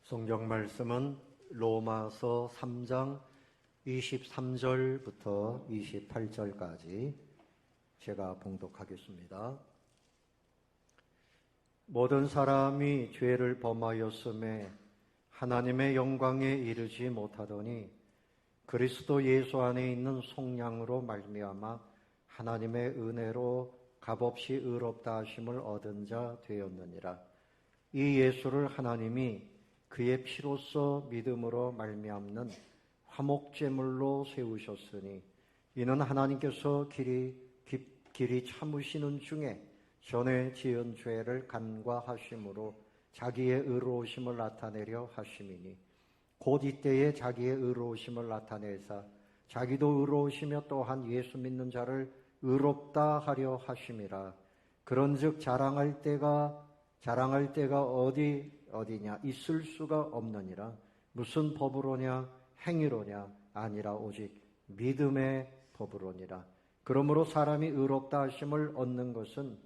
성경 말씀은 로마서 3장 23절부터 28절까지 제가 봉독하겠습니다. 모든 사람이 죄를 범하였음에 하나님의 영광에 이르지 못하더니 그리스도 예수 안에 있는 속량으로 말미암아 하나님의 은혜로 값없이 의롭다 하심을 얻은 자 되었느니라. 이 예수를 하나님이 그의 피로써 믿음으로 말미암는 화목제물로 세우셨으니 이는 하나님께서 길이 참으시는 중에 전에 지은 죄를 간과하심으로 자기의 의로우심을 나타내려 하심이니 곧 이때에 자기의 의로우심을 나타내사 자기도 의로우시며 또한 예수 믿는 자를 의롭다 하려 하심이라. 그런즉 자랑할 때가 어디냐 있을 수가 없느니라. 무슨 법으로냐 행위로냐 아니라 오직 믿음의 법으로니라. 그러므로 사람이 의롭다 하심을 얻는 것은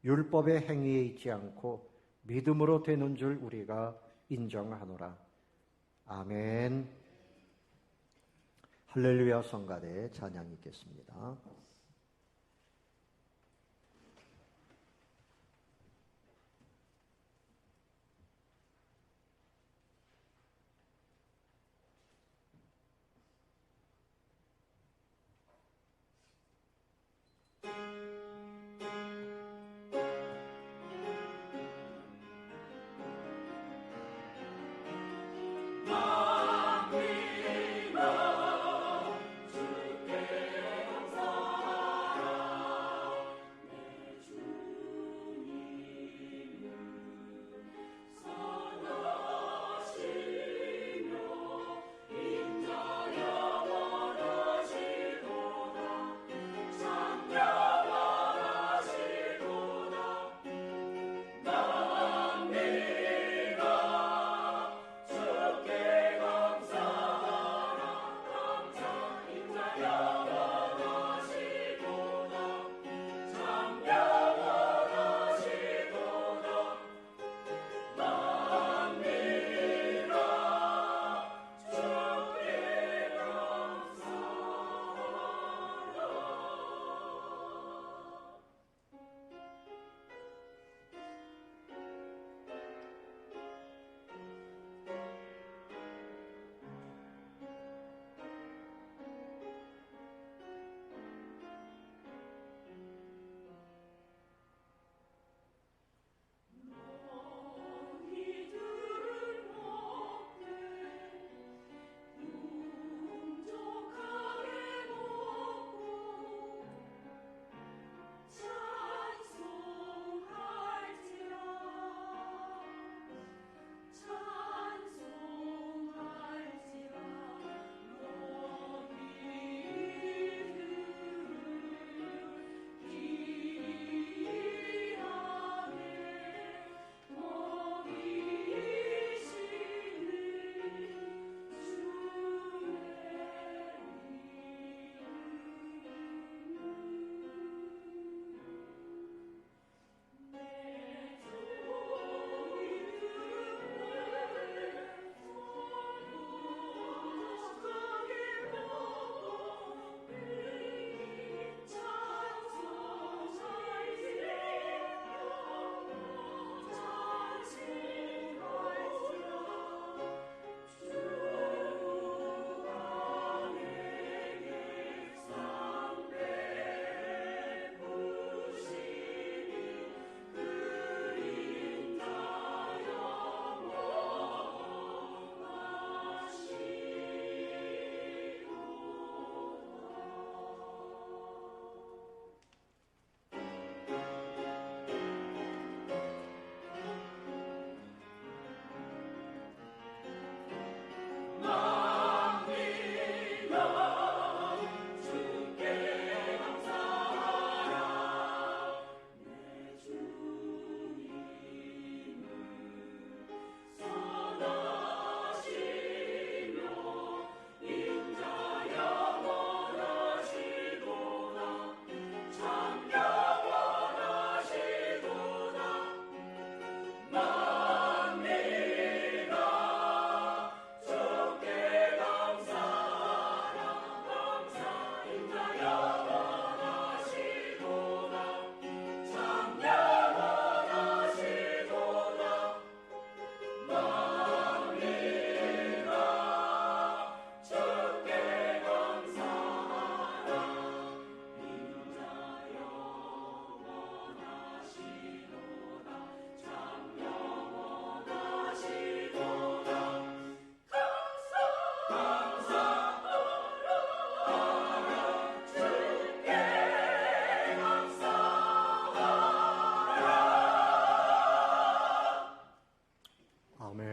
율법의 행위에 있지 않고 믿음으로 되는 줄 우리가 인정하노라. 아멘. 할렐루야. 성가대 찬양 있겠습니다. 주께 감사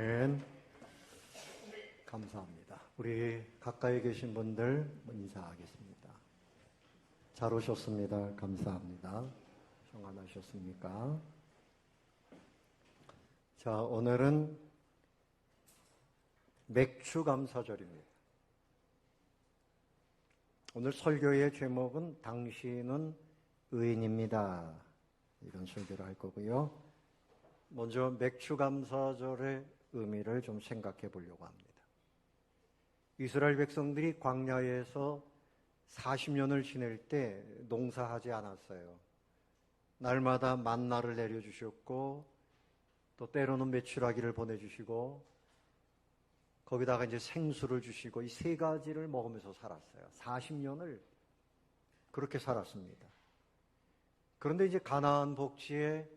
아멘. 감사합니다. 우리 가까이 계신 분들 인사하겠습니다. 잘 오셨습니다. 감사합니다. 평안하셨습니까? 자, 오늘은 맥추감사절입니다. 오늘 설교의 제목은 당신은 의인입니다. 이런 설교를 할 거고요. 먼저 맥추감사절의 의미를 좀 생각해 보려고 합니다. 이스라엘 백성들이 광야에서 40년을 지낼 때 농사하지 않았어요. 날마다 만나를 내려주셨고 또 때로는 메추라기를 보내주시고 거기다가 이제 생수를 주시고 이 세 가지를 먹으면서 살았어요. 40년을 그렇게 살았습니다. 그런데 이제 가나안 복지에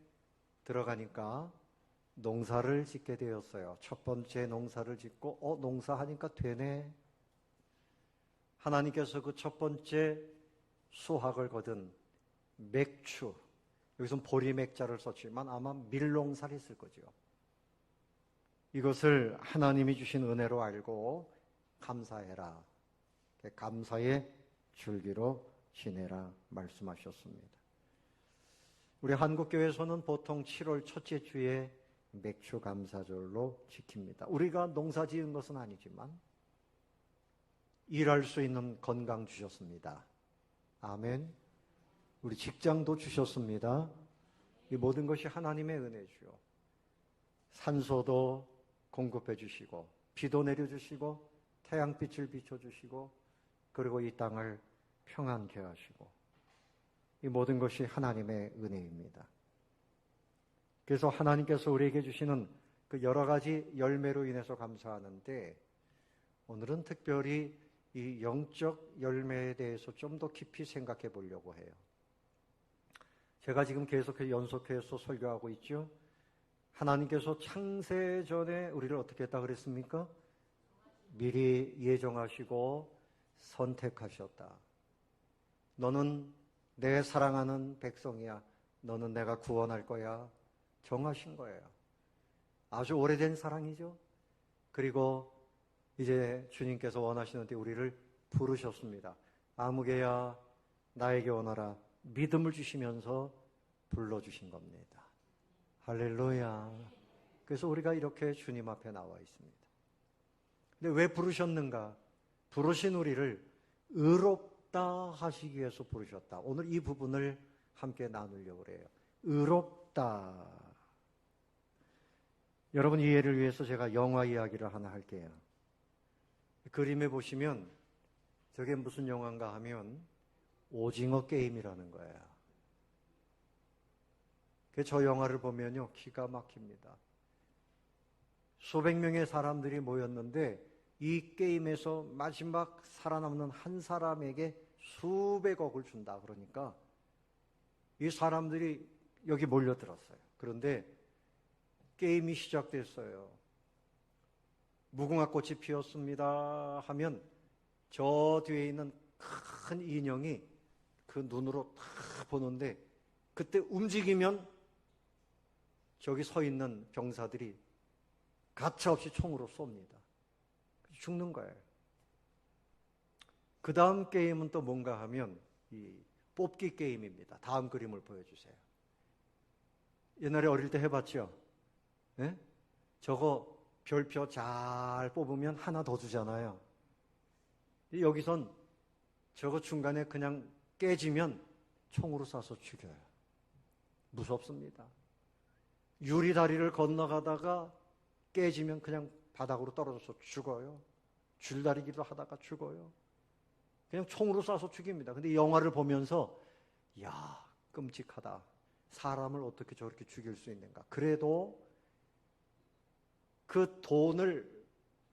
들어가니까 농사를 짓게 되었어요. 첫 번째 농사를 짓고 농사하니까 되네. 하나님께서 그 첫 번째 수확을 거둔 맥추, 여기서는 보리맥자를 썼지만 아마 밀농사를 했을 거죠. 이것을 하나님이 주신 은혜로 알고 감사해라. 감사의 줄기로 지내라 말씀하셨습니다. 우리 한국교회에서는 보통 7월 첫째 주에 맥추감사절로 지킵니다. 우리가 농사 지은 것은 아니지만 일할 수 있는 건강 주셨습니다. 아멘. 우리 직장도 주셨습니다. 이 모든 것이 하나님의 은혜죠. 산소도 공급해 주시고 비도 내려주시고 태양빛을 비춰주시고 그리고 이 땅을 평안케 하시고 이 모든 것이 하나님의 은혜입니다. 그래서 하나님께서 우리에게 주시는 그 여러 가지 열매로 인해서 감사하는데 오늘은 특별히 이 영적 열매에 대해서 좀 더 깊이 생각해 보려고 해요. 제가 지금 계속해서 연속해서 설교하고 있죠. 하나님께서 창세 전에 우리를 어떻게 했다 그랬습니까? 미리 예정하시고 선택하셨다. 너는 내 사랑하는 백성이야. 너는 내가 구원할 거야. 정하신 거예요. 아주 오래된 사랑이죠. 그리고 이제 주님께서 원하시는데 우리를 부르셨습니다. 아무개야 나에게 오너라. 믿음을 주시면서 불러주신 겁니다. 할렐루야. 그래서 우리가 이렇게 주님 앞에 나와 있습니다. 근데 왜 부르셨는가? 부르신 우리를 의롭다 하시기 위해서 부르셨다. 오늘 이 부분을 함께 나누려고 그래요. 의롭다. 여러분 이해를 위해서 제가 영화 이야기를 하나 할게요. 그림에 보시면 저게 무슨 영화인가 하면 오징어 게임이라는 거예요. 저 영화를 보면요 기가 막힙니다. 수백 명의 사람들이 모였는데 이 게임에서 마지막 살아남는 한 사람에게 수백억을 준다. 그러니까 이 사람들이 여기 몰려들었어요. 그런데 게임이 시작됐어요. 무궁화꽃이 피었습니다 하면 저 뒤에 있는 큰 인형이 그 눈으로 탁 보는데 그때 움직이면 저기 서 있는 병사들이 가차없이 총으로 쏩니다. 죽는 거예요. 그 다음 게임은 또 뭔가 하면 이 뽑기 게임입니다. 다음 그림을 보여주세요. 옛날에 어릴 때 해봤죠? 네? 저거 별표 잘 뽑으면 하나 더 주잖아요. 여기선 저거 중간에 그냥 깨지면 총으로 쏴서 죽여요. 무섭습니다. 유리 다리를 건너가다가 깨지면 그냥 바닥으로 떨어져서 죽어요. 줄다리기도 하다가 죽어요. 그냥 총으로 쏴서 죽입니다. 근데 이 영화를 보면서 야, 끔찍하다. 사람을 어떻게 저렇게 죽일 수 있는가. 그래도 그 돈을,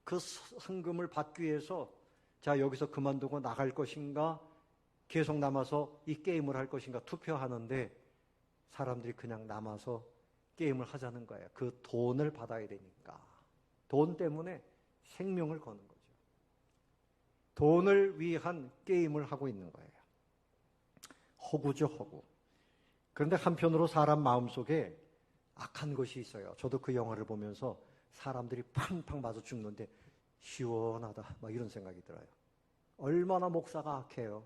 그 상금을 받기 위해서 자, 여기서 그만두고 나갈 것인가, 계속 남아서 이 게임을 할 것인가 투표하는데 사람들이 그냥 남아서 게임을 하자는 거예요. 그 돈을 받아야 되니까. 돈 때문에 생명을 거는 거죠. 돈을 위한 게임을 하고 있는 거예요. 허구죠, 허구. 그런데 한편으로 사람 마음속에 악한 것이 있어요. 저도 그 영화를 보면서 사람들이 팡팡 맞아 죽는데 시원하다, 막 이런 생각이 들어요. 얼마나 목사가 악해요.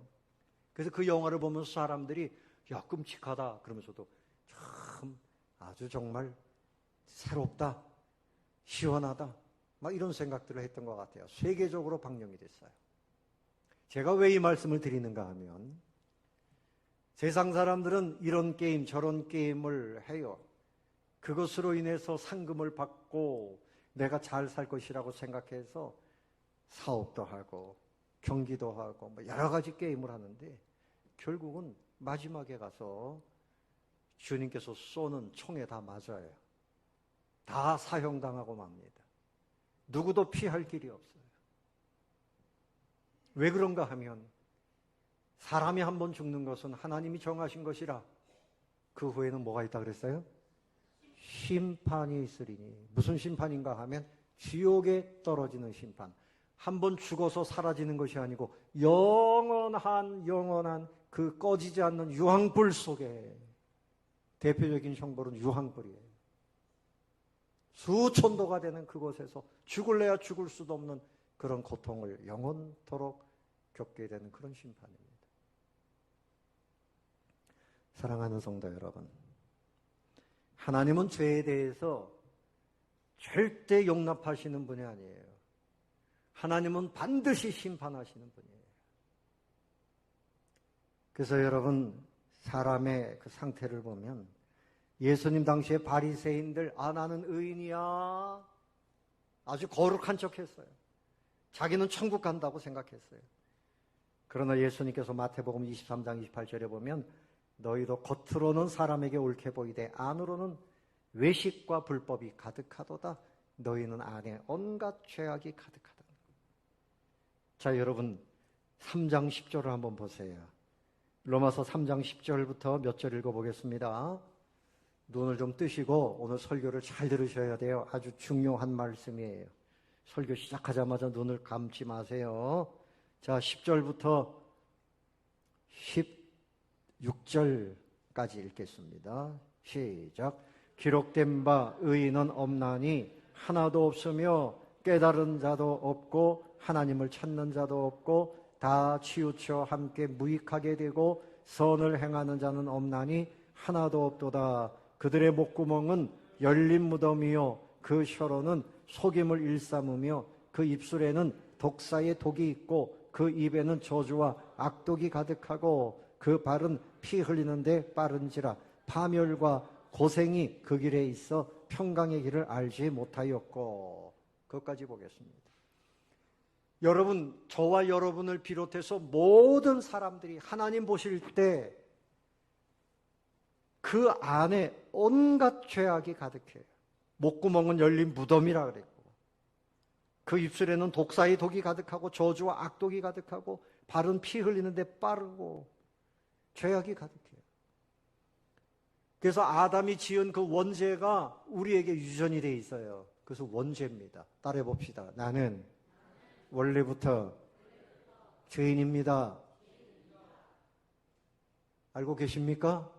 그래서 그 영화를 보면서 사람들이 야, 끔찍하다 그러면서도 참 아주 정말 새롭다, 시원하다, 막 이런 생각들을 했던 것 같아요. 세계적으로 방영이 됐어요. 제가 왜 이 말씀을 드리는가 하면 세상 사람들은 이런 게임 저런 게임을 해요. 그것으로 인해서 상금을 받고 내가 잘 살 것이라고 생각해서 사업도 하고 경기도 하고 뭐 여러 가지 게임을 하는데 결국은 마지막에 가서 주님께서 쏘는 총에 다 맞아요. 다 사형당하고 맙니다. 누구도 피할 길이 없어요. 왜 그런가 하면 사람이 한 번 죽는 것은 하나님이 정하신 것이라 그 후에는 뭐가 있다 그랬어요? 심판이 있으리니. 무슨 심판인가 하면 지옥에 떨어지는 심판. 한 번 죽어서 사라지는 것이 아니고 영원한 그 꺼지지 않는 유황불 속에, 대표적인 형벌은 유황불이에요. 수천도가 되는 그곳에서 죽을래야 죽을 수도 없는 그런 고통을 영원토록 겪게 되는 그런 심판입니다. 사랑하는 성도 여러분, 하나님은 죄에 대해서 절대 용납하시는 분이 아니에요. 하나님은 반드시 심판하시는 분이에요. 그래서 여러분, 사람의 그 상태를 보면 예수님 당시에 바리새인들, 나는 의인이야, 아주 거룩한 척했어요. 자기는 천국 간다고 생각했어요. 그러나 예수님께서 마태복음 23장 28절에 보면 너희도 겉으로는 사람에게 옳게 보이되 안으로는 외식과 불법이 가득하도다. 너희는 안에 온갖 죄악이 가득하다. 자, 여러분 3장 10절을 한번 보세요. 로마서 3장 10절부터 몇 절 읽어보겠습니다. 눈을 좀 뜨시고 오늘 설교를 잘 들으셔야 돼요. 아주 중요한 말씀이에요. 설교 시작하자마자 눈을 감지 마세요. 자, 10절부터 16절까지 읽겠습니다. 시작. 기록된 바 의인은 없나니 하나도 없으며 깨달은 자도 없고 하나님을 찾는 자도 없고 다 치우쳐 함께 무익하게 되고 선을 행하는 자는 없나니 하나도 없도다. 그들의 목구멍은 열린 무덤이요 그 혀로는 속임을 일삼으며 그 입술에는 독사의 독이 있고 그 입에는 저주와 악독이 가득하고 그 발은 피 흘리는데 빠른지라 파멸과 고생이 그 길에 있어 평강의 길을 알지 못하였고. 그것까지 보겠습니다. 여러분, 저와 여러분을 비롯해서 모든 사람들이 하나님 보실 때 그 안에 온갖 죄악이 가득해요. 목구멍은 열린 무덤이라 그랬고 그 입술에는 독사의 독이 가득하고 저주와 악독이 가득하고 발은 피 흘리는데 빠르고 죄악이 가득해요. 그래서 아담이 지은 그 원죄가 우리에게 유전이 돼 있어요. 그래서 원죄입니다. 따라해 봅시다. 나는 원래부터 죄인입니다. 알고 계십니까?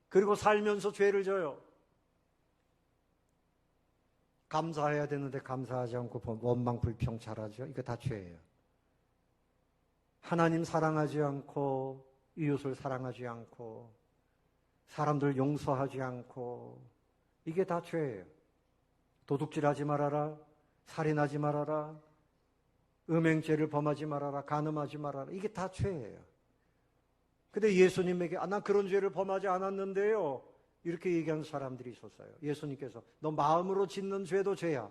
그리고 살면서 죄를 져요. 감사해야 되는데 감사하지 않고 원망 불평 잘하죠. 이거 다 죄예요. 하나님 사랑하지 않고 이웃을 사랑하지 않고 사람들 용서하지 않고 이게 다 죄예요. 도둑질하지 말아라, 살인하지 말아라, 음행죄를 범하지 말아라, 간음하지 말아라. 이게 다 죄예요. 근데 예수님에게 난 그런 죄를 범하지 않았는데요, 이렇게 얘기하는 사람들이 있었어요. 예수님께서 너 마음으로 짓는 죄도 죄야.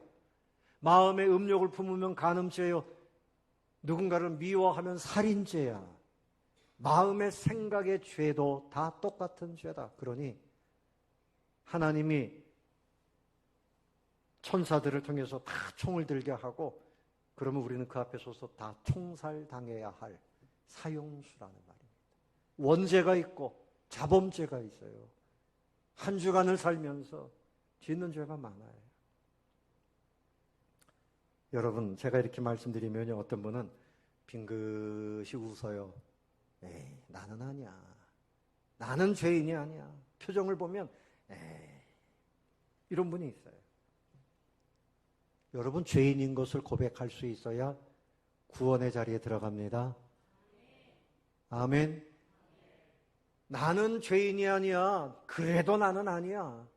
마음에 음욕을 품으면 간음죄요. 누군가를 미워하면 살인죄야. 마음의 생각의 죄도 다 똑같은 죄다. 그러니 하나님이 천사들을 통해서 다 총을 들게 하고 그러면 우리는 그 앞에 서서 다 총살당해야 할 사형수라는 말입니다. 원죄가 있고 자범죄가 있어요. 한 주간을 살면서 짓는 죄가 많아요. 여러분, 제가 이렇게 말씀드리면 어떤 분은 빙긋이 웃어요. 에이, 나는 아니야. 나는 죄인이 아니야. 표정을 보면 에이, 이런 분이 있어요. 여러분 죄인인 것을 고백할 수 있어야 구원의 자리에 들어갑니다. 아멘. 나는 죄인이 아니야. 그래도 나는 아니야.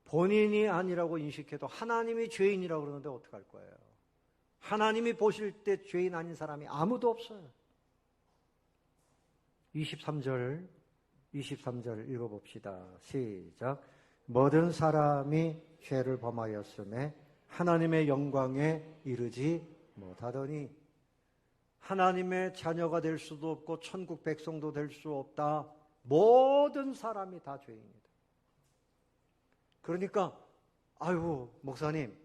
본인이 아니라고 인식해도 하나님이 죄인이라고 그러는데 어떡할 거예요? 하나님이 보실 때 죄인 아닌 사람이 아무도 없어요. 23절 읽어봅시다. 시작. 모든 사람이 죄를 범하였음에 하나님의 영광에 이르지 못하더니 하나님의 자녀가 될 수도 없고 천국 백성도 될 수 없다. 모든 사람이 다 죄인이다. 그러니까 아유 목사님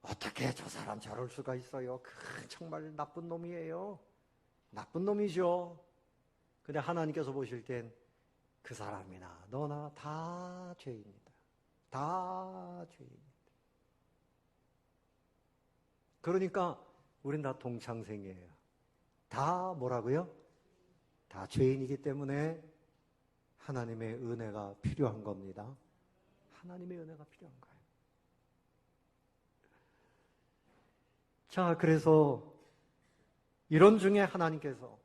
어떻게 저 사람 저럴 수가 있어요? 정말 나쁜 놈이에요. 나쁜 놈이죠. 근데 하나님께서 보실 땐 그 사람이나 너나 다 죄인이다. 다 죄인이다. 그러니까 우린 다 동창생이에요. 다 뭐라고요? 다 죄인이기 때문에 하나님의 은혜가 필요한 겁니다. 하나님의 은혜가 필요한 거예요. 자, 그래서 이런 중에 하나님께서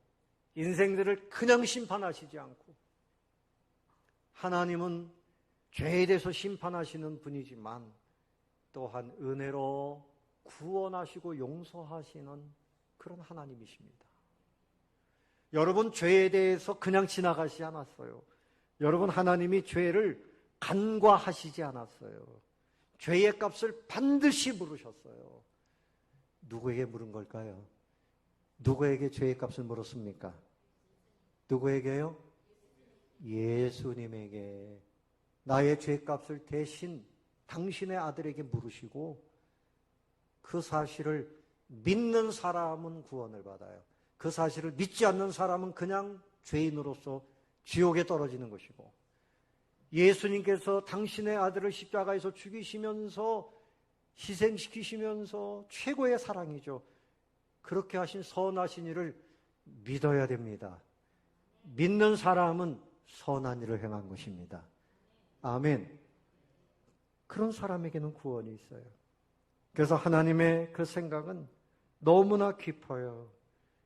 인생들을 그냥 심판하시지 않고 하나님은 죄에 대해서 심판하시는 분이지만 또한 은혜로 구원하시고 용서하시는 그런 하나님이십니다. 여러분 죄에 대해서 그냥 지나가시지 않았어요. 여러분 하나님이 죄를 간과하시지 않았어요. 죄의 값을 반드시 물으셨어요. 누구에게 물은 걸까요? 누구에게 죄의 값을 물었습니까? 누구에게요? 예수님에게. 나의 죄의 값을 대신 당신의 아들에게 물으시고 그 사실을 믿는 사람은 구원을 받아요. 그 사실을 믿지 않는 사람은 그냥 죄인으로서 지옥에 떨어지는 것이고 예수님께서 당신의 아들을 십자가에서 죽이시면서 희생시키시면서 최고의 사랑이죠. 그렇게 하신 선하신 일을 믿어야 됩니다. 믿는 사람은 선한 일을 행한 것입니다. 아멘. 그런 사람에게는 구원이 있어요. 그래서 하나님의 그 생각은 너무나 깊어요.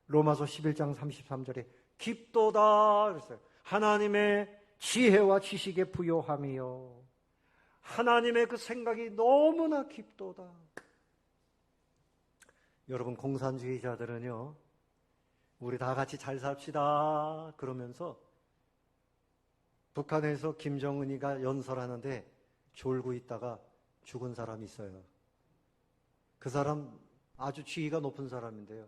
로마서 11장 33절에 깊도다 그랬어요. 하나님의 지혜와 지식에 부요함이요. 하나님의 그 생각이 너무나 깊도다. 여러분 공산주의자들은요, 우리 다 같이 잘 삽시다 그러면서 북한에서 김정은이가 연설하는데 졸고 있다가 죽은 사람이 있어요. 그 사람 아주 지위가 높은 사람인데요.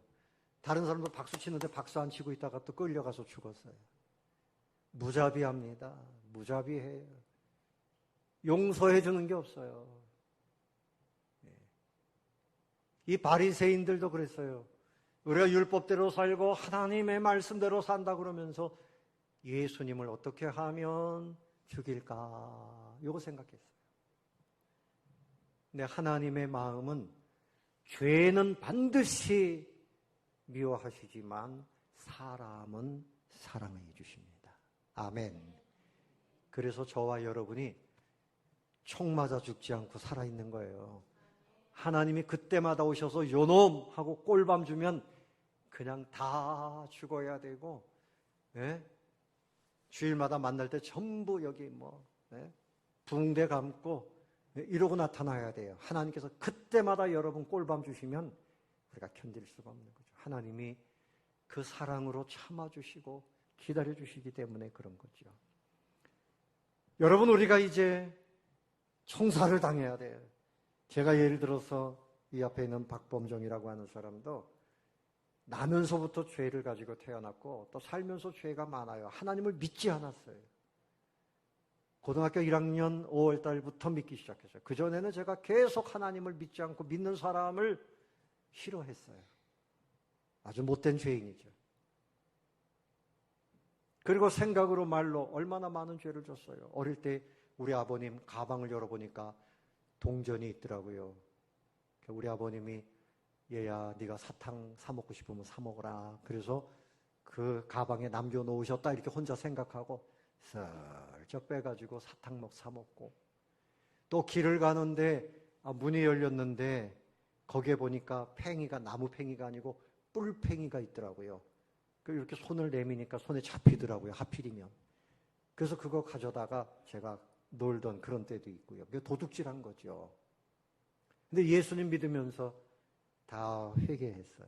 다른 사람도 박수 치는데 박수 안 치고 있다가 또 끌려가서 죽었어요. 무자비합니다. 무자비해요. 용서해 주는 게 없어요. 이 바리새인들도 그랬어요. 우리가 율법대로 살고 하나님의 말씀대로 산다 그러면서 예수님을 어떻게 하면 죽일까? 이거 생각했어요. 근데 하나님의 마음은 죄는 반드시 미워하시지만 사람은 사랑해 주십니다. 아멘. 그래서 저와 여러분이 총 맞아 죽지 않고 살아있는 거예요. 하나님이 그때마다 오셔서 요놈 하고 꼴밤 주면 그냥 다 죽어야 되고, 예? 주일마다 만날 때 전부 여기 붕대 감고 이러고 나타나야 돼요. 하나님께서 그때마다 여러분 꼴밤 주시면 우리가 견딜 수가 없는 거죠. 하나님이 그 사랑으로 참아주시고 기다려주시기 때문에 그런 거죠. 여러분 우리가 이제 총살을 당해야 돼요. 제가 예를 들어서 이 앞에 있는 박범정이라고 하는 사람도 나면서부터 죄를 가지고 태어났고 또 살면서 죄가 많아요. 하나님을 믿지 않았어요. 고등학교 1학년 5월 달부터 믿기 시작했어요. 그전에는 제가 계속 하나님을 믿지 않고 믿는 사람을 싫어했어요. 아주 못된 죄인이죠. 그리고 생각으로 말로 얼마나 많은 죄를 졌어요. 어릴 때 우리 아버님 가방을 열어보니까 동전이 있더라고요. 우리 아버님이 얘야 네가 사탕 사 먹고 싶으면 사 먹어라. 그래서 그 가방에 남겨놓으셨다 이렇게 혼자 생각하고 슬쩍 빼가지고 사탕 사 먹고 또 길을 가는데 문이 열렸는데 거기에 보니까 팽이가 나무 팽이가 아니고 뿔팽이가 있더라고요. 이렇게 손을 내미니까 손에 잡히더라고요. 하필이면. 그래서 그거 가져다가 제가 놀던 그런 때도 있고요. 그게 도둑질한 거죠. 근데 예수님 믿으면서 다 회개했어요.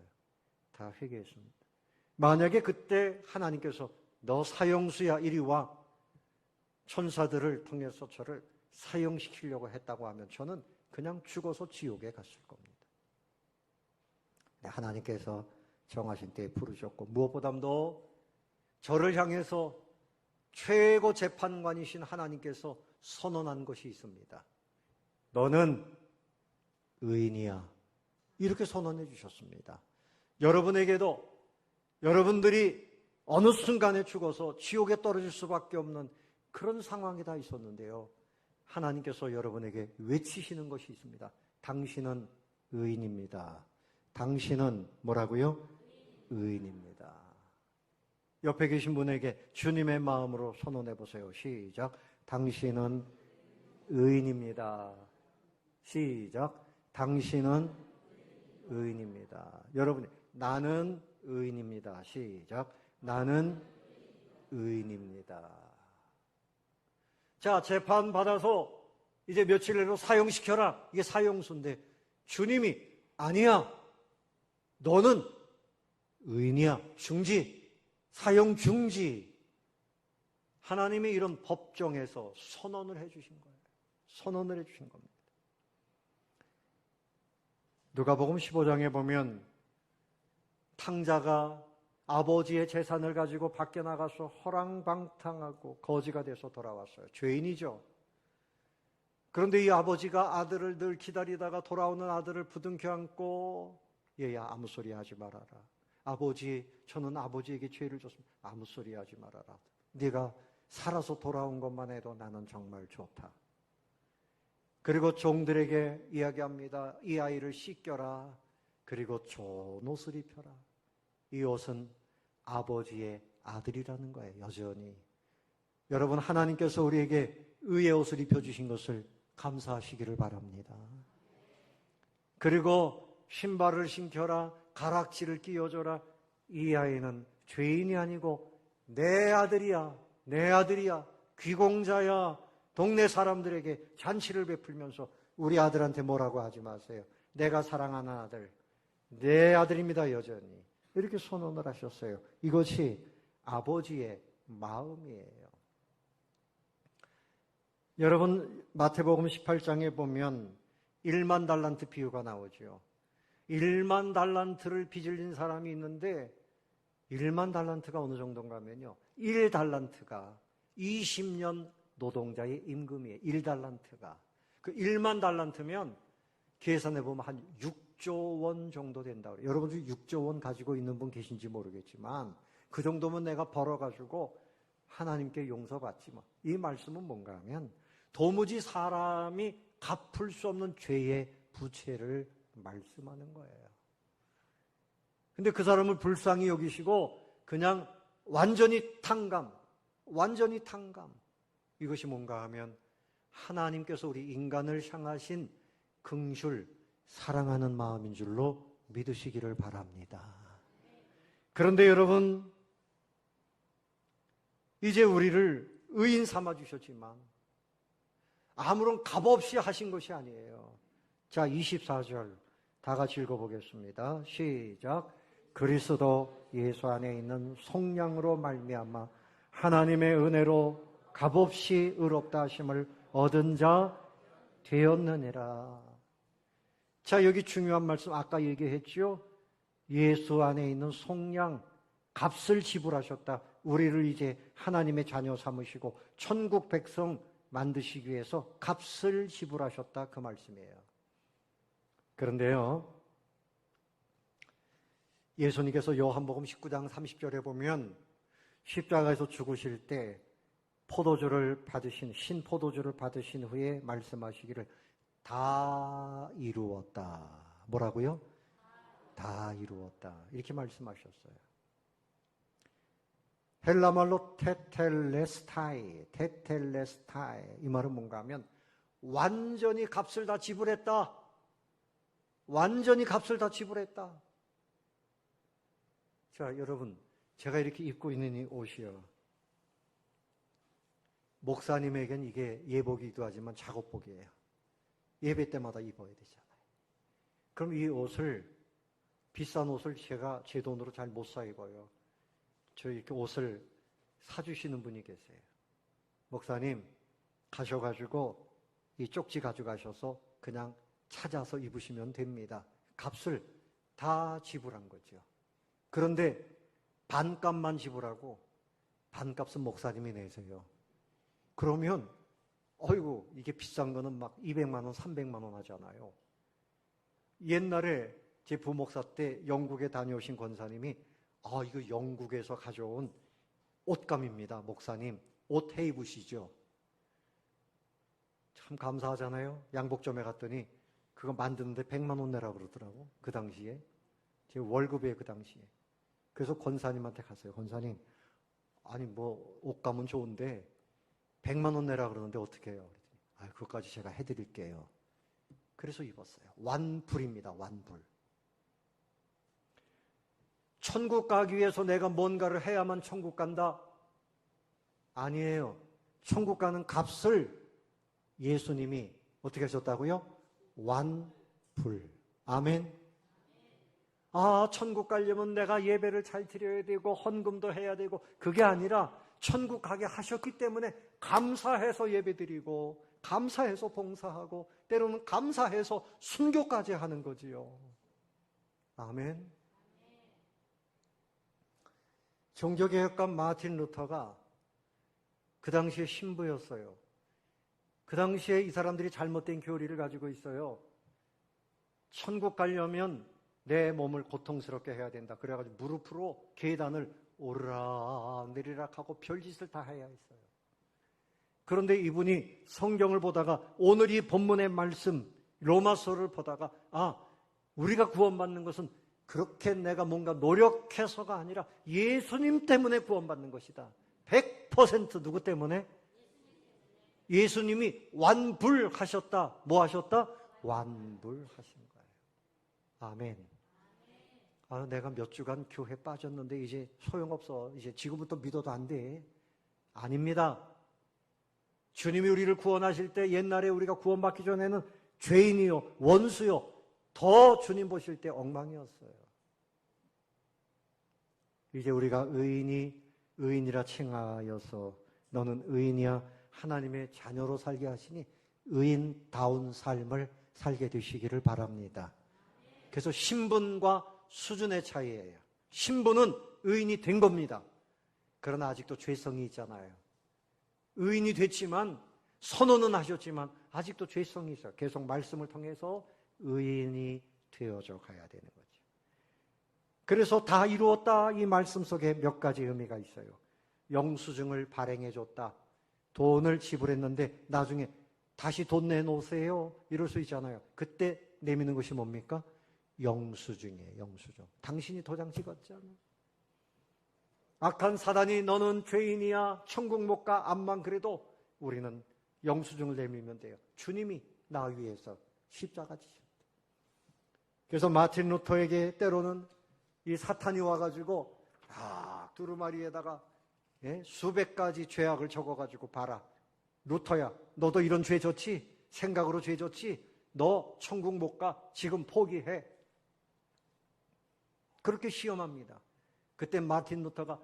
다 회개했습니다. 만약에 그때 하나님께서 너 사형수야 이리 와, 천사들을 통해서 저를 사형시키려고 했다고 하면 저는 그냥 죽어서 지옥에 갔을 겁니다. 하나님께서 정하신 때에 부르셨고 무엇보다도 저를 향해서 최고 재판관이신 하나님께서 선언한 것이 있습니다. 너는 의인이야. 이렇게 선언해 주셨습니다. 여러분에게도 여러분들이 어느 순간에 죽어서 지옥에 떨어질 수밖에 없는 그런 상황이 다 있었는데요. 하나님께서 여러분에게 외치시는 것이 있습니다. 당신은 의인입니다. 당신은 뭐라고요? 의인입니다. 옆에 계신 분에게 주님의 마음으로 선언해 보세요. 시작. 당신은 의인입니다. 시작. 당신은 의인입니다. 여러분, 나는 의인입니다. 시작. 나는 의인입니다. 자, 재판 받아서 이제 며칠 내로 사형시켜라. 이게 사형수인데 주님이 아니야. 너는 의인이야. 중지. 사형 중지. 하나님이 이런 법정에서 선언을 해 주신 거예요. 선언을 해 주신 겁니다. 누가복음 15장에 보면 탕자가 아버지의 재산을 가지고 밖에 나가서 허랑방탕하고 거지가 돼서 돌아왔어요. 죄인이죠. 그런데 이 아버지가 아들을 늘 기다리다가 돌아오는 아들을 부둥켜 안고 얘야 아무 소리 하지 말아라. 아버지, 저는 아버지에게 죄를 졌습니다. 아무 소리 하지 말아라. 네가 살아서 돌아온 것만 해도 나는 정말 좋다. 그리고 종들에게 이야기합니다. 이 아이를 씻겨라. 그리고 좋은 옷을 입혀라. 이 옷은 아버지의 아들이라는 거예요. 여전히. 여러분, 하나님께서 우리에게 의의 옷을 입혀주신 것을 감사하시기를 바랍니다. 그리고 신발을 신겨라. 가락지를 끼워줘라. 이 아이는 죄인이 아니고 내 아들이야. 내 아들이야. 귀공자야. 동네 사람들에게 잔치를 베풀면서 우리 아들한테 뭐라고 하지 마세요. 내가 사랑하는 아들, 내 아들입니다. 여전히. 이렇게 선언을 하셨어요. 이것이 아버지의 마음이에요. 여러분, 마태복음 18장에 보면 1만 달란트 비유가 나오죠. 1만 달란트를 빚을진 사람이 있는데 1만 달란트가 어느 정도인가 하면요. 1달란트가 20년 노동자의 임금이에요. 1달란트가. 그 1만 달란트면 계산해보면 한 6조 원 정도 된다 그래요. 여러분 중에 6조 원 가지고 있는 분 계신지 모르겠지만 그 정도면 내가 벌어가지고 하나님께 용서받지 뭐. 이 말씀은 뭔가 하면 도무지 사람이 갚을 수 없는 죄의 부채를 말씀하는 거예요. 근데 그 사람을 불쌍히 여기시고 그냥 완전히 탕감. 이것이 뭔가 하면 하나님께서 우리 인간을 향하신 긍휼, 사랑하는 마음인 줄로 믿으시기를 바랍니다. 그런데 여러분, 이제 우리를 의인 삼아 주셨지만 아무런 값 없이 하신 것이 아니에요. 자, 24절 다 같이 읽어보겠습니다. 시작. 그리스도 예수 안에 있는 속량으로 말미암아 하나님의 은혜로 값없이 의롭다 하심을 얻은 자 되었느니라. 자, 여기 중요한 말씀 아까 얘기했죠. 예수 안에 있는 속량, 값을 지불하셨다. 우리를 이제 하나님의 자녀 삼으시고 천국 백성 만드시기 위해서 값을 지불하셨다. 그 말씀이에요. 그런데요, 예수님께서 요한복음 19장 30절에 보면 십자가에서 죽으실 때 신포도주를 받으신 후에 말씀하시기를 다 이루었다. 뭐라고요? 다 이루었다. 이렇게 말씀하셨어요. 헬라말로 테텔레스타이. 이 말은 뭔가 하면 완전히 값을 다 지불했다. 완전히 값을 다 지불했다. 자, 여러분, 제가 이렇게 입고 있는 이 옷이요. 목사님에겐 이게 예복이기도 하지만 작업복이에요. 예배 때마다 입어야 되잖아요. 그럼 이 옷을, 비싼 옷을 제가 제 돈으로 잘 못 사 입어요. 저 이렇게 옷을 사주시는 분이 계세요. 목사님, 가셔가지고 이 쪽지 가져가셔서 그냥 찾아서 입으시면 됩니다. 값을 다 지불한 거죠. 그런데 반값만 지불하고 반값은 목사님이 내세요. 그러면 어이구 이게 비싼 거는 막 200만 원, 300만 원 하잖아요. 옛날에 제 부목사 때 영국에 다녀오신 권사님이 이거 영국에서 가져온 옷감입니다. 목사님 옷 해 입으시죠. 참 감사하잖아요. 양복점에 갔더니 그거 만드는데 100만 원 내라 그러더라고. 그 당시에 제 월급이에요. 그 당시에. 그래서 권사님한테 갔어요. 권사님, 아니 뭐 옷감은 좋은데 100만 원 내라 그러는데 어떻게 해요? 그것까지 제가 해드릴게요. 그래서 입었어요. 완불입니다. 완불. 천국 가기 위해서 내가 뭔가를 해야만 천국 간다? 아니에요. 천국 가는 값을 예수님이 어떻게 하셨다고요? 완불. 아멘. 천국 가려면 내가 예배를 잘 드려야 되고 헌금도 해야 되고, 그게 아니라 천국 가게 하셨기 때문에 감사해서 예배 드리고 감사해서 봉사하고 때로는 감사해서 순교까지 하는 거지요. 아멘. 종교개혁가 마틴 루터가 그 당시에 신부였어요. 그 당시에 이 사람들이 잘못된 교리를 가지고 있어요. 천국 가려면 내 몸을 고통스럽게 해야 된다. 그래가지고 무릎으로 계단을 오르락 내리락 하고 별짓을 다 해야 했어요. 그런데 이분이 성경을 보다가 오늘 이 본문의 말씀 로마서를 보다가 우리가 구원받는 것은 그렇게 내가 뭔가 노력해서가 아니라 예수님 때문에 구원받는 것이다. 100% 누구 때문에? 예수님이 완불하셨다. 뭐 하셨다? 완불하신 거예요. 아멘. 내가 몇 주간 교회 빠졌는데 이제 소용없어. 이제 지금부터 믿어도 안 돼. 아닙니다. 주님이 우리를 구원하실 때 옛날에 우리가 구원받기 전에는 죄인이요, 원수요, 더 주님 보실 때 엉망이었어요. 이제 우리가 의인이라 칭하여서 너는 의인이야 하나님의 자녀로 살게 하시니 의인다운 삶을 살게 되시기를 바랍니다. 그래서 신분과 수준의 차이예요. 신분은 의인이 된 겁니다. 그러나 아직도 죄성이 있잖아요. 의인이 됐지만 선언은 하셨지만 아직도 죄성이 있어요. 계속 말씀을 통해서 의인이 되어져 가야 되는 거죠. 그래서 다 이루었다 이 말씀 속에 몇 가지 의미가 있어요. 영수증을 발행해 줬다. 돈을 지불했는데 나중에 다시 돈 내놓으세요 이럴 수 있잖아요. 그때 내미는 것이 뭡니까? 영수증이에요. 영수증. 당신이 도장 찍었잖아. 악한 사단이 너는 죄인이야 천국 못 가 암만 그래도 우리는 영수증을 내밀면 돼요. 주님이 나 위해서 십자가 지셨다. 그래서 마틴 루터에게 때로는 이 사탄이 와가지고 두루마리에다가 수백 가지 죄악을 적어가지고 봐라. 루터야 너도 이런 죄 졌지? 생각으로 죄 졌지? 너 천국 못 가. 지금 포기해. 그렇게 시험합니다. 그때 마틴 루터가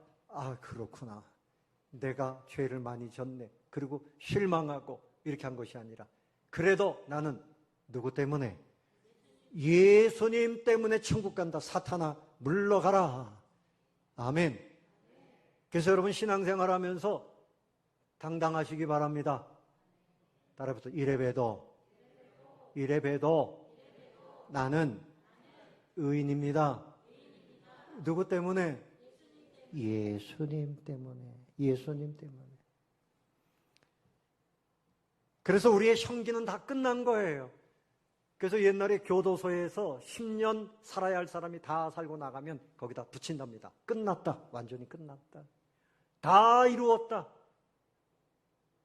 그렇구나. 내가 죄를 많이 졌네. 그리고 실망하고 이렇게 한 것이 아니라 그래도 나는 누구 때문에? 예수님 때문에 천국 간다. 사탄아 물러가라. 아멘. 그래서 여러분 신앙생활 하면서 당당하시기 바랍니다. 따라붙어 이래봬도 나는 의인입니다. 누구 때문에? 예수님 때문에. 예수님 때문에. 그래서 우리의 형기는 다 끝난 거예요. 그래서 옛날에 교도소에서 10년 살아야 할 사람이 다 살고 나가면 거기다 붙인답니다. 끝났다. 완전히 끝났다. 다 이루었다.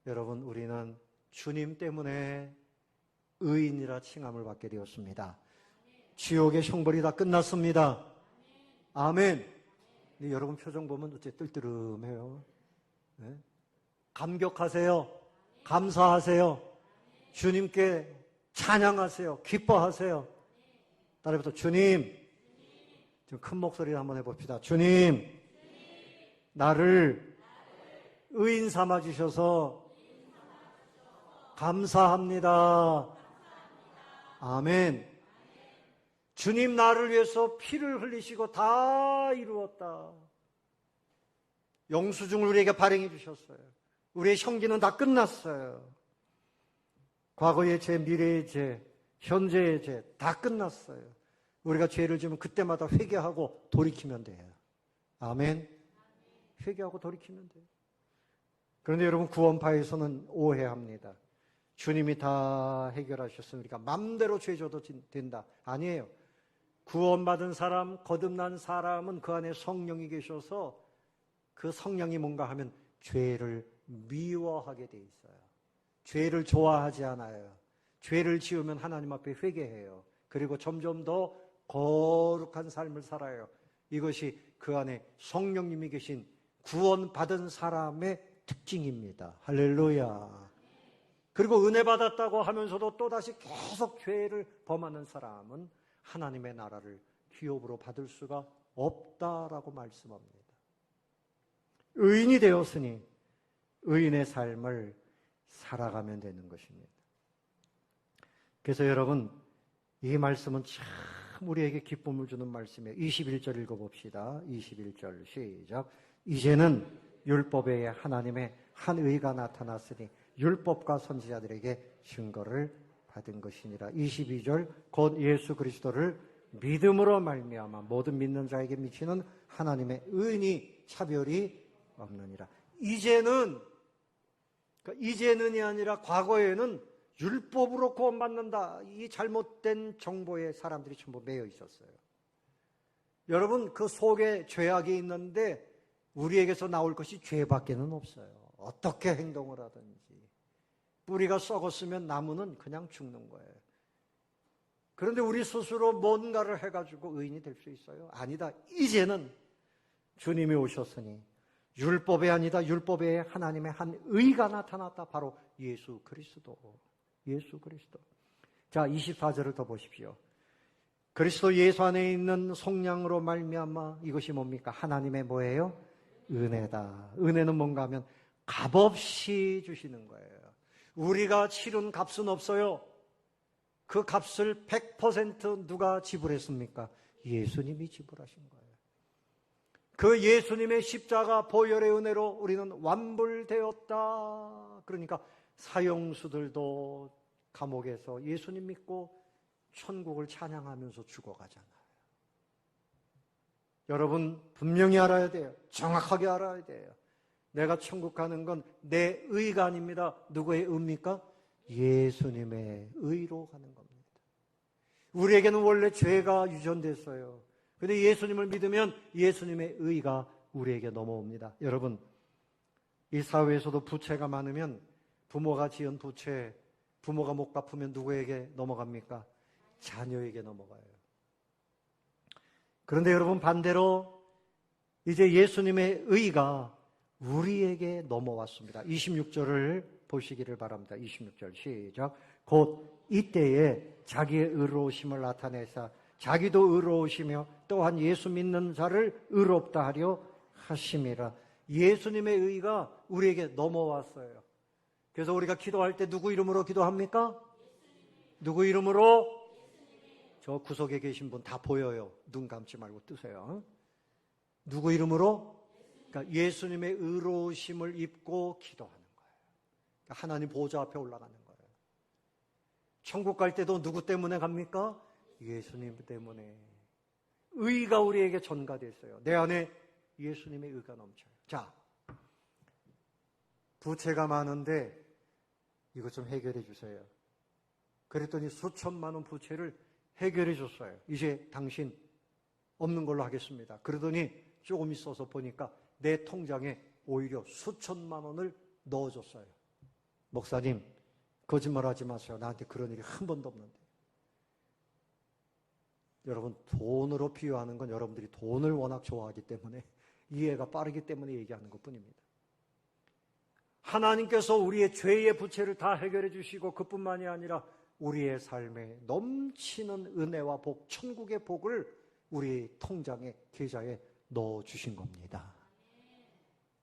여러분, 우리는 주님 때문에 의인이라 칭함을 받게 되었습니다. 지옥의 형벌이 다 끝났습니다. 아멘. 근데 여러분 표정 보면 어째 뜰뜨름해요. 네? 감격하세요. 감사하세요. 주님께 찬양하세요. 기뻐하세요. 따라해서 주님, 좀 큰 목소리로 한번 해봅시다. 주님, 나를 의인 삼아 주셔서 감사합니다. 아멘. 주님 나를 위해서 피를 흘리시고 다 이루었다. 영수증을 우리에게 발행해 주셨어요. 우리의 형기는 다 끝났어요. 과거의 죄, 미래의 죄, 현재의 죄 다 끝났어요. 우리가 죄를 지으면 그때마다 회개하고 돌이키면 돼요. 아멘. 회개하고 돌이키면 돼요. 그런데 여러분 구원파에서는 오해합니다. 주님이 다 해결하셨으니까 맘대로 죄 져도 된다. 아니에요. 구원받은 사람, 거듭난 사람은 그 안에 성령이 계셔서 그 성령이 뭔가 하면 죄를 미워하게 돼 있어요. 죄를 좋아하지 않아요. 죄를 지으면 하나님 앞에 회개해요. 그리고 점점 더 거룩한 삶을 살아요. 이것이 그 안에 성령님이 계신 구원받은 사람의 특징입니다. 할렐루야. 그리고 은혜 받았다고 하면서도 또다시 계속 죄를 범하는 사람은 하나님의 나라를 기업으로 받을 수가 없다라고 말씀합니다. 의인이 되었으니 의인의 삶을 살아가면 되는 것입니다. 그래서 여러분, 이 말씀은 참 우리에게 기쁨을 주는 말씀이에요. 21절 읽어봅시다. 21절 시작. 이제는 율법에 하나님의 한 의가 나타났으니 율법과 선지자들에게 증거를 받은 것이니라. 22절 곧 예수 그리스도를 믿음으로 말미암아 모든 믿는 자에게 미치는 하나님의 의인이 차별이 없느니라. 이제는이 아니라 과거에는 율법으로 구원받는다. 이 잘못된 정보에 사람들이 전부 매여 있었어요. 여러분 그 속에 죄악이 있는데 우리에게서 나올 것이 죄밖에는 없어요. 어떻게 행동을 하든지. 뿌리가 썩었으면 나무는 그냥 죽는 거예요. 그런데 우리 스스로 뭔가를 해가지고 의인이 될 수 있어요? 아니다. 이제는 주님이 오셨으니 율법이 아니다. 율법에 하나님의 한 의가 나타났다. 바로 예수 그리스도. 예수 그리스도. 자, 24절을 더 보십시오. 그리스도 예수 안에 있는 속량으로 말미암아 이것이 뭡니까? 하나님의 뭐예요? 은혜다. 은혜는 뭔가 하면 값없이 주시는 거예요. 우리가 치른 값은 없어요. 그 값을 100% 누가 지불했습니까? 예수님이 지불하신 거예요. 그 예수님의 십자가 보혈의 은혜로 우리는 완불되었다. 그러니까 사형수들도 감옥에서 예수님 믿고 천국을 찬양하면서 죽어가잖아요. 여러분 분명히 알아야 돼요. 정확하게 알아야 돼요. 내가 천국 가는 건 내 의가 아닙니다. 누구의 의입니까? 예수님의 의로 가는 겁니다. 우리에게는 원래 죄가 유전됐어요. 그런데 예수님을 믿으면 예수님의 의가 우리에게 넘어옵니다. 여러분, 이 사회에서도 부채가 많으면 부모가 지은 부채, 부모가 못 갚으면 누구에게 넘어갑니까? 자녀에게 넘어가요. 그런데 여러분 반대로 이제 예수님의 의가 우리에게 넘어왔습니다. 26절을 보시기를 바랍니다. 26절 시작. 곧 이때에 자기의 의로우심을 나타내사 자기도 의로우시며 또한 예수 믿는 자를 의롭다 하려 하심이라. 예수님의 의가 우리에게 넘어왔어요. 그래서 우리가 기도할 때 누구 이름으로 기도합니까? 누구 이름으로? 저 구석에 계신 분 다 보여요. 눈 감지 말고 뜨세요. 누구 이름으로? 그러니까 예수님의 의로우심을 입고 기도하는 거예요. 그러니까 하나님 보좌 앞에 올라가는 거예요. 천국 갈 때도 누구 때문에 갑니까? 예수님 때문에. 의가 우리에게 전가됐어요. 내 안에 예수님의 의가 넘쳐요. 자, 부채가 많은데 이것 좀 해결해 주세요. 그랬더니 수천만 원 부채를 해결해 줬어요. 이제 당신 없는 걸로 하겠습니다. 그러더니 조금 있어서 보니까 내 통장에 오히려 수천만 원을 넣어줬어요. 목사님, 거짓말하지 마세요. 나한테 그런 일이 한 번도 없는데. 여러분, 돈으로 비유하는 건 여러분들이 돈을 워낙 좋아하기 때문에, 이해가 빠르기 때문에 얘기하는 것뿐입니다. 하나님께서 우리의 죄의 부채를 다 해결해 주시고, 그뿐만이 아니라 우리의 삶에 넘치는 은혜와 복, 천국의 복을 우리 통장에, 계좌에 넣어 주신 겁니다.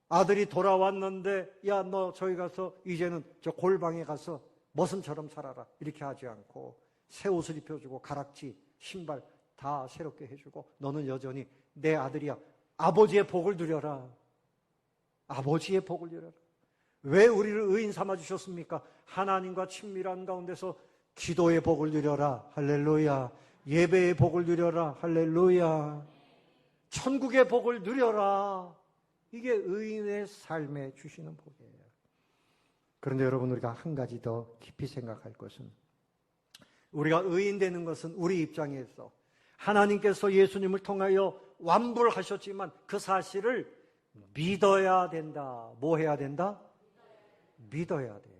아들이 돌아왔는데, 야, 너 저기 가서 이제는 저 골방에 가서 머슴처럼 살아라, 이렇게 하지 않고 새 옷을 입혀주고 가락지, 신발 다 새롭게 해주고, 너는 여전히 내 아들이야, 아버지의 복을 누려라. 아버지의 복을 누려라. 왜 우리를 의인 삼아 주셨습니까? 하나님과 친밀한 가운데서 기도의 복을 누려라. 할렐루야. 예배의 복을 누려라. 할렐루야. 천국의 복을 누려라. 이게 의인의 삶에 주시는 복이에요. 그런데 여러분, 우리가 한 가지 더 깊이 생각할 것은, 우리가 의인 되는 것은 우리 입장에서 하나님께서 예수님을 통하여 완불하셨지만 그 사실을 믿어야 된다. 뭐 해야 된다? 믿어야 돼요.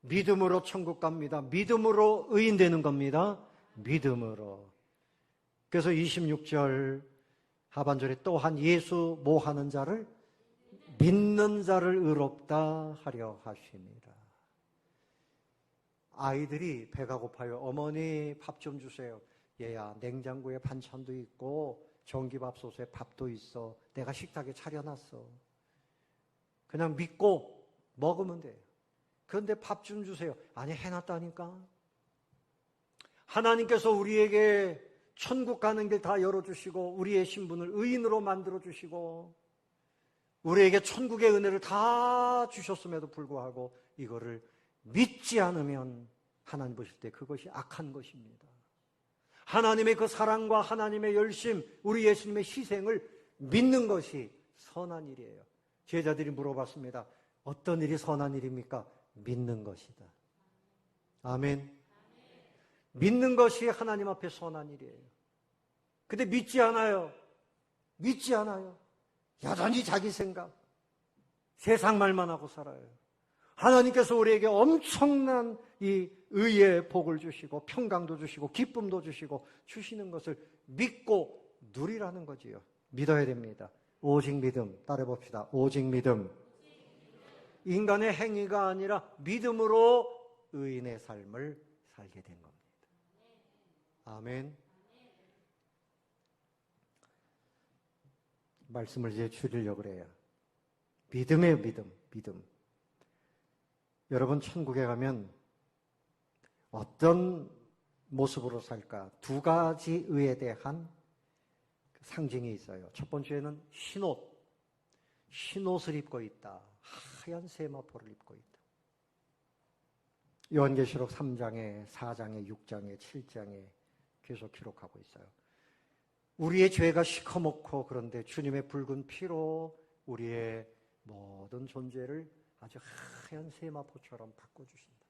믿음으로 천국 갑니다. 믿음으로 의인 되는 겁니다. 믿음으로. 그래서 26절 하반절에 또한 예수 뭐 하는 자를? 믿는 자를 의롭다 하려 하십니다. 아이들이 배가 고파요. 어머니 밥 좀 주세요. 얘야, 냉장고에 반찬도 있고 전기밥솥에 밥도 있어. 내가 식탁에 차려놨어. 그냥 믿고 먹으면 돼요. 그런데 밥 좀 주세요. 아니, 해놨다니까. 하나님께서 우리에게 천국 가는 길 다 열어주시고, 우리의 신분을 의인으로 만들어주시고, 우리에게 천국의 은혜를 다 주셨음에도 불구하고 이거를 믿지 않으면 하나님 보실 때 그것이 악한 것입니다. 하나님의 그 사랑과 하나님의 열심, 우리 예수님의 희생을 믿는 것이 선한 일이에요. 제자들이 물어봤습니다. 어떤 일이 선한 일입니까? 믿는 것이다. 아멘. 믿는 것이 하나님 앞에 선한 일이에요. 근데 믿지 않아요. 믿지 않아요. 여전히 자기 생각, 세상 말만 하고 살아요. 하나님께서 우리에게 엄청난 이 의의 복을 주시고 평강도 주시고 기쁨도 주시고 주시는 것을 믿고 누리라는 거지요. 믿어야 됩니다. 오직 믿음. 따라해봅시다. 오직 믿음. 인간의 행위가 아니라 믿음으로 의인의 삶을 살게 된 겁니다. 아멘. 말씀을 이제 줄이려고 그래요. 믿음의 믿음, 믿음. 여러분, 천국에 가면 어떤 모습으로 살까? 두 가지 의에 대한 상징이 있어요. 첫 번째는 흰옷. 흰옷을 입고 있다. 하얀 세마포를 입고 있다. 요한계시록 3장에, 4장에, 6장에, 7장에 계속 기록하고 있어요. 우리의 죄가 시커멓고, 그런데 주님의 붉은 피로 우리의 모든 존재를 아주 하얀 세마포처럼 바꿔주신다.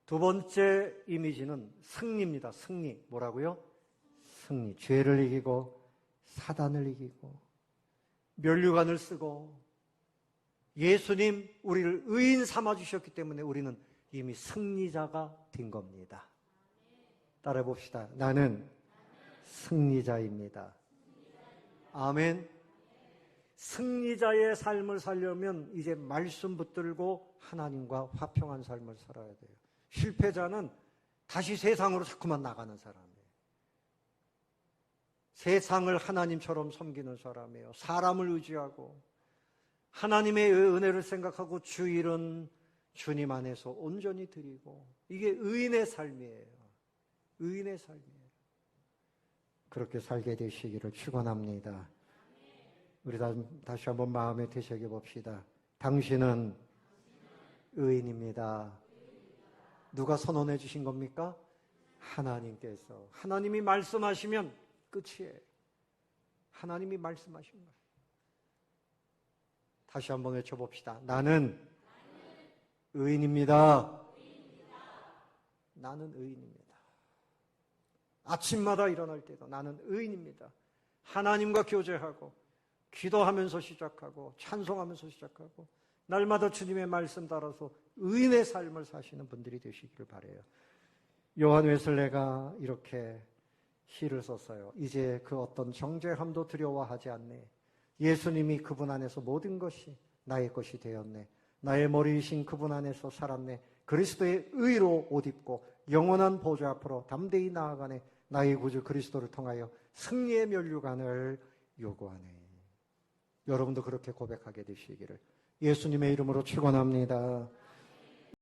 두 번째 이미지는 승리입니다. 승리. 뭐라고요? 승리. 죄를 이기고 사단을 이기고 면류관을 쓰고 예수님 우리를 의인 삼아주셨기 때문에 우리는 이미 승리자가 된 겁니다. 따라해 봅시다. 나는 승리자입니다. 아멘. 승리자의 삶을 살려면 이제 말씀 붙들고 하나님과 화평한 삶을 살아야 돼요. 실패자는 다시 세상으로 자꾸만 나가는 사람이에요. 세상을 하나님처럼 섬기는 사람이에요. 사람을 의지하고 하나님의 은혜를 생각하고 주일은 주님 안에서 온전히 드리고, 이게 의인의 삶이에요. 의인의 삶이에요. 그렇게 살게 되시기를 축원합니다. 우리 다시 한번 마음에 되새겨 봅시다. 당신은 의인입니다. 누가 선언해 주신 겁니까? 하나님께서. 하나님이 말씀하시면 끝이에요. 하나님이 말씀하신 거예요. 다시 한번 외쳐봅시다. 나는 의인입니다. 나는 의인입니다. 아침마다 일어날 때도 나는 의인입니다. 하나님과 교제하고 기도하면서 시작하고 찬송하면서 시작하고 날마다 주님의 말씀 따라서 의인의 삶을 사시는 분들이 되시기를 바라요. 요한 웨슬레가 이렇게 시를 썼어요. 이제 그 어떤 정죄함도 두려워하지 않네. 예수님이 그분 안에서 모든 것이 나의 것이 되었네. 나의 머리이신 그분 안에서 살았네. 그리스도의 의로 옷 입고 영원한 보좌 앞으로 담대히 나아가네. 나의 구주 그리스도를 통하여 승리의 면류관을 요구하네. 여러분도 그렇게 고백하게 되시기를 예수님의 이름으로 축원합니다.